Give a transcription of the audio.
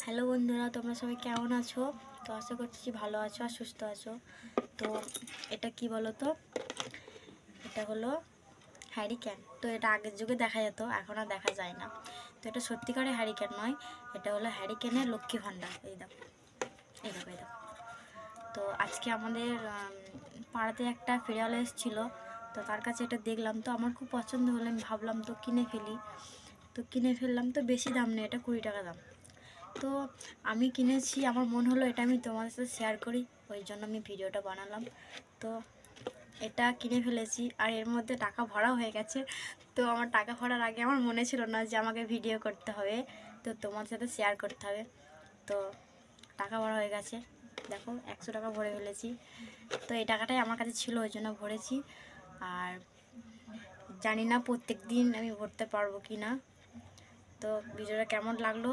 Hello বন্ধুরা, তোমরা সবাই কেমন আছো? তো আশা করছি ভালো আছো আর সুস্থ আছো। তো এটা কি বলো তো, এটা হলো হ্যারিকেন। তো এটা আগের যুগে দেখা যেত, এখন আর দেখা যায় না। তো এটা সত্যিকারের হ্যারিকেন নয়, এটা হলো হ্যারিকেনের লক্ষ্মী ভাণ্ডার। এই দেখো, এই দেখো, এই দেখো। তো আজকে আমাদের পাড়াতে একটা ফেরিওয়ালা এসেছিলো, তো তার কাছে এটা দেখলাম, তো আমার খুব পছন্দ হলো। আমি ভাবলাম তো কিনে ফেলি, তো কিনে ফেললাম। তো বেশি দাম নেই, এটা 20 টাকা দাম। তো আমি কিনেছি, আমার মন হলো এটা আমি তোমাদের সাথে শেয়ার করি, ওই জন্য আমি ভিডিওটা বানালাম। তো এটা কিনে ফেলেছি, আর এর মধ্যে টাকা ভরা হয়ে গেছে। তো আমার টাকা ভরার আগে আমার মনে ছিল না যে আমাকে ভিডিও করতে হবে, তো তোমার সাথে শেয়ার করতে হবে। তো টাকা ভরা হয়ে গেছে, দেখো 100 টাকা ভরে ফেলেছি। তো এই টাকাটাই আমার কাছে ছিল, ওই জন্য ভরেছি। আর জানি না প্রত্যেক দিন আমি ভরতে পারবো কি না। তো ভিডিওটা কেমন লাগলো